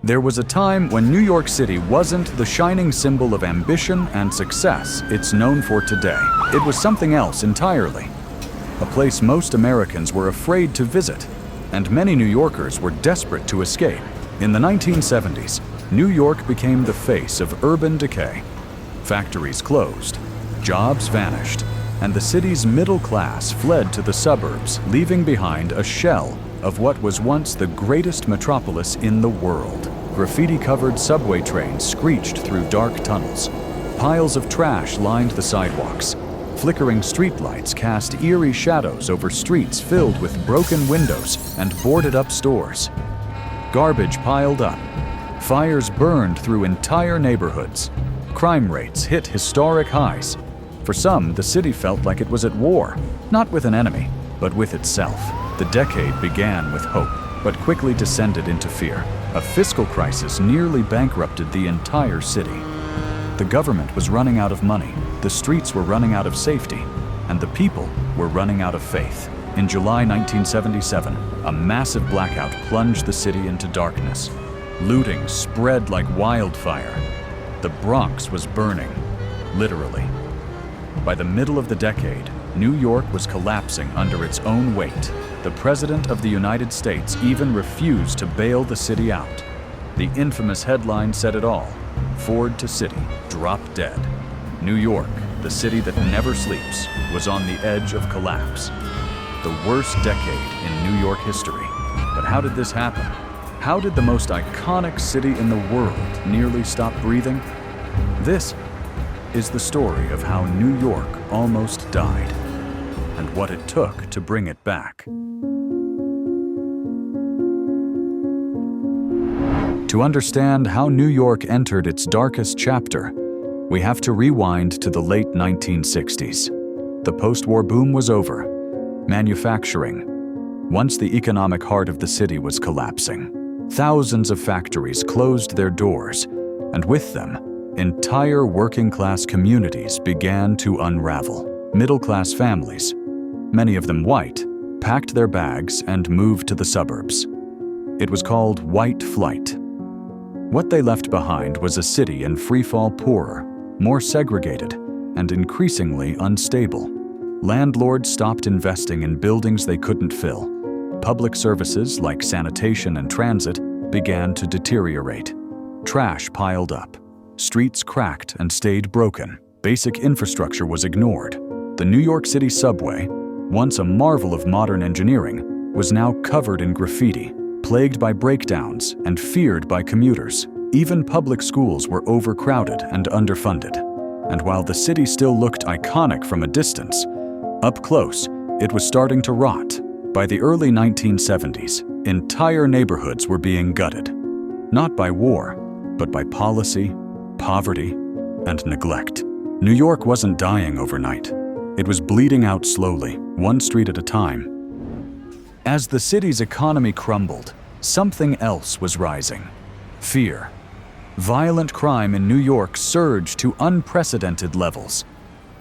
There was a time when New York City wasn't the shining symbol of ambition and success it's known for today. It was something else entirely. A place most Americans were afraid to visit, and many New Yorkers were desperate to escape. In the 1970s, New York became the face of urban decay. Factories closed, jobs vanished, and the city's middle class fled to the suburbs, leaving behind a shell of what was once the greatest metropolis in the world. Graffiti-covered subway trains screeched through dark tunnels. Piles of trash lined the sidewalks. Flickering streetlights cast eerie shadows over streets filled with broken windows and boarded-up stores. Garbage piled up. Fires burned through entire neighborhoods. Crime rates hit historic highs. For some, the city felt like it was at war, not with an enemy, but with itself. The decade began with hope, but quickly descended into fear. A fiscal crisis nearly bankrupted the entire city. The government was running out of money, the streets were running out of safety, and the people were running out of faith. In July 1977, a massive blackout plunged the city into darkness. Looting spread like wildfire. The Bronx was burning, literally. By the middle of the decade, New York was collapsing under its own weight. The President of the United States even refused to bail the city out. The infamous headline said it all: Ford to city, drop dead. New York, the city that never sleeps, was on the edge of collapse. The worst decade in New York history. But how did this happen? How did the most iconic city in the world nearly stop breathing? This is the story of how New York almost died, and what it took to bring it back. To understand how New York entered its darkest chapter, we have to rewind to the late 1960s. The post-war boom was over. Manufacturing. Once the economic heart of the city was collapsing, thousands of factories closed their doors, and with them, entire working-class communities began to unravel. Middle-class families, many of them white, packed their bags and moved to the suburbs. It was called white flight. What they left behind was a city in freefall poorer, more segregated, and increasingly unstable. Landlords stopped investing in buildings they couldn't fill. Public services like sanitation and transit began to deteriorate. Trash piled up. Streets cracked and stayed broken. Basic infrastructure was ignored. The New York City subway, once a marvel of modern engineering, was now covered in graffiti, plagued by breakdowns and feared by commuters. Even public schools were overcrowded and underfunded. And while the city still looked iconic from a distance, up close, it was starting to rot. By the early 1970s, entire neighborhoods were being gutted. Not by war, but by policy, poverty, and neglect. New York wasn't dying overnight. It was bleeding out slowly, one street at a time. As the city's economy crumbled, something else was rising: fear. Violent crime in New York surged to unprecedented levels.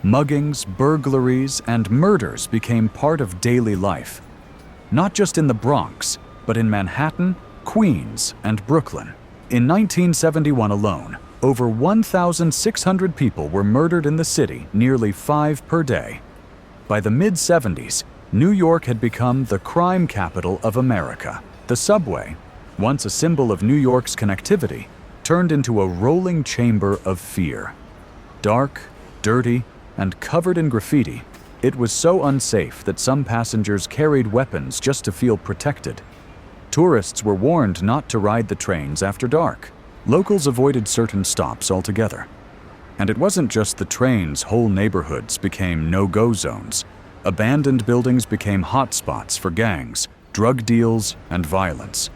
Muggings, burglaries, and murders became part of daily life. Not just in the Bronx, but in Manhattan, Queens, and Brooklyn. In 1971 alone, over 1,600 people were murdered in the city, nearly 5 per day. By the mid-70s, New York had become the crime capital of America. The subway, once a symbol of New York's connectivity, turned into a rolling chamber of fear. Dark, dirty, and covered in graffiti, it was so unsafe that some passengers carried weapons just to feel protected. Tourists were warned not to ride the trains after dark. Locals avoided certain stops altogether. And it wasn't just the trains, whole neighborhoods became no-go zones. Abandoned buildings became hotspots for gangs, drug deals, and violence.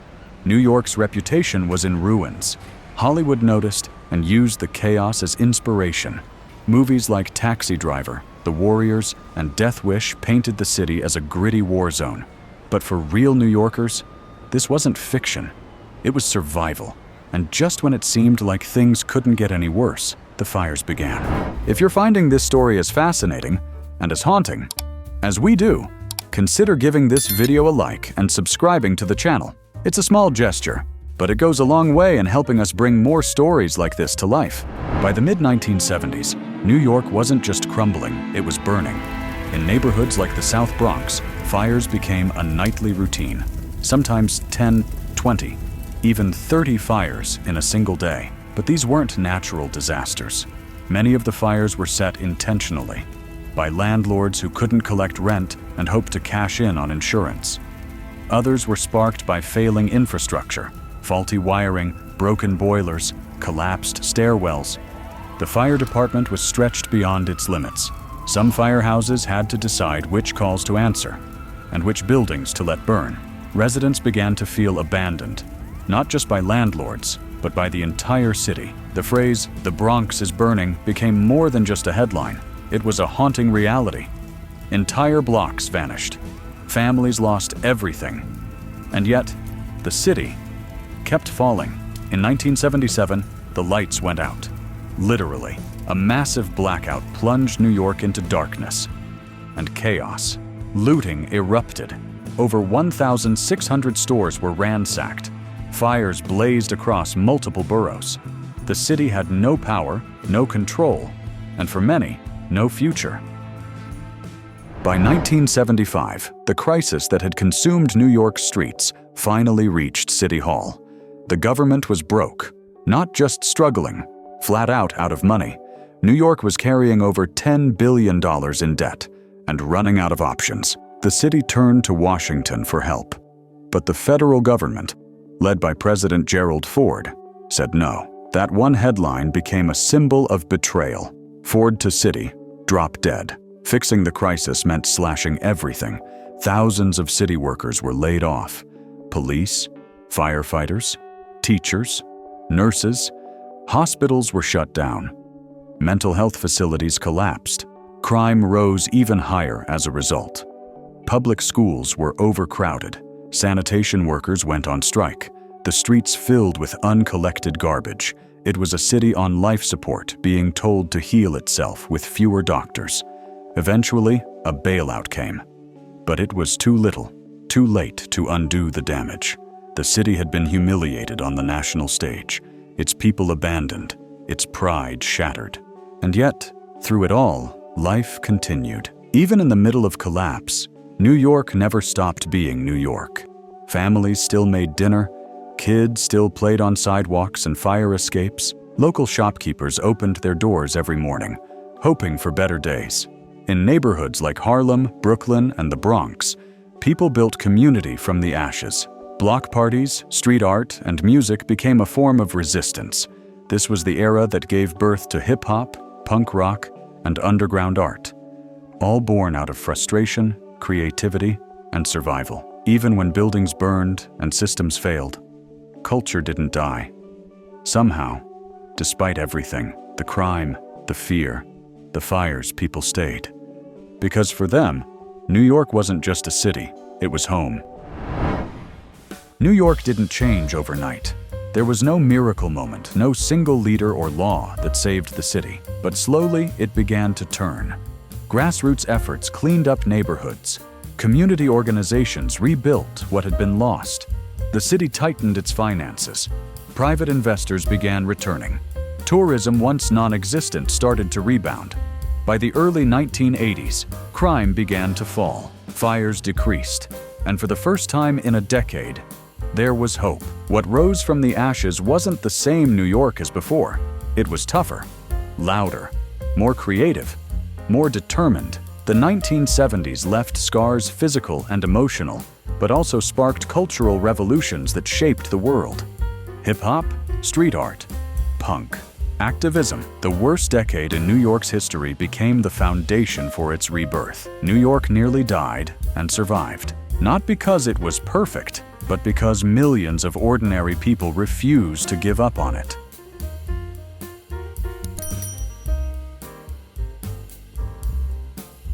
New York's reputation was in ruins. Hollywood noticed and used the chaos as inspiration. Movies like Taxi Driver, The Warriors, and Death Wish painted the city as a gritty war zone. But for real New Yorkers, this wasn't fiction. It was survival. And just when it seemed like things couldn't get any worse, the fires began. If you're finding this story as fascinating and as haunting as we do, consider giving this video a like and subscribing to the channel. It's a small gesture, but it goes a long way in helping us bring more stories like this to life. By the mid-1970s, New York wasn't just crumbling, it was burning. In neighborhoods like the South Bronx, fires became a nightly routine. Sometimes 10, 20, even 30 fires in a single day. But these weren't natural disasters. Many of the fires were set intentionally by landlords who couldn't collect rent and hoped to cash in on insurance. Others were sparked by failing infrastructure, faulty wiring, broken boilers, collapsed stairwells. The fire department was stretched beyond its limits. Some firehouses had to decide which calls to answer and which buildings to let burn. Residents began to feel abandoned, not just by landlords, but by the entire city. The phrase, "the Bronx is burning," became more than just a headline. It was a haunting reality. Entire blocks vanished. Families lost everything. And yet, the city kept falling. In 1977, the lights went out. Literally, a massive blackout plunged New York into darkness and chaos. Looting erupted. Over 1,600 stores were ransacked. Fires blazed across multiple boroughs. The city had no power, no control, and for many, no future. By 1975, the crisis that had consumed New York's streets finally reached City Hall. The government was broke, not just struggling, flat out of money. New York was carrying over $10 billion in debt and running out of options. The city turned to Washington for help. But the federal government, led by President Gerald Ford, said no. That one headline became a symbol of betrayal. Ford to city, drop dead. Fixing the crisis meant slashing everything. Thousands of city workers were laid off. Police, firefighters, teachers, nurses, hospitals were shut down. Mental health facilities collapsed. Crime rose even higher as a result. Public schools were overcrowded. Sanitation workers went on strike. The streets filled with uncollected garbage. It was a city on life support, being told to heal itself with fewer doctors. Eventually, a bailout came. But it was too little, too late to undo the damage. The city had been humiliated on the national stage, its people abandoned, its pride shattered. And yet, through it all, life continued. Even in the middle of collapse, New York never stopped being New York. Families still made dinner, kids still played on sidewalks and fire escapes. Local shopkeepers opened their doors every morning, hoping for better days. In neighborhoods like Harlem, Brooklyn, and the Bronx, people built community from the ashes. Block parties, street art, and music became a form of resistance. This was the era that gave birth to hip-hop, punk rock, and underground art, all born out of frustration, creativity, and survival. Even when buildings burned and systems failed, culture didn't die. Somehow, despite everything, the crime, the fear, the fires, people stayed. Because for them, New York wasn't just a city, it was home. New York didn't change overnight. There was no miracle moment, no single leader or law that saved the city. But slowly, it began to turn. Grassroots efforts cleaned up neighborhoods. Community organizations rebuilt what had been lost. The city tightened its finances. Private investors began returning. Tourism, once non-existent, started to rebound. By the early 1980s, crime began to fall. Fires decreased. And for the first time in a decade, there was hope. What rose from the ashes wasn't the same New York as before. It was tougher, louder, more creative, more determined. The 1970s left scars physical and emotional, but also sparked cultural revolutions that shaped the world. Hip-hop, street art, punk, activism. The worst decade in New York's history became the foundation for its rebirth. New York nearly died and survived. Not because it was perfect, but because millions of ordinary people refused to give up on it.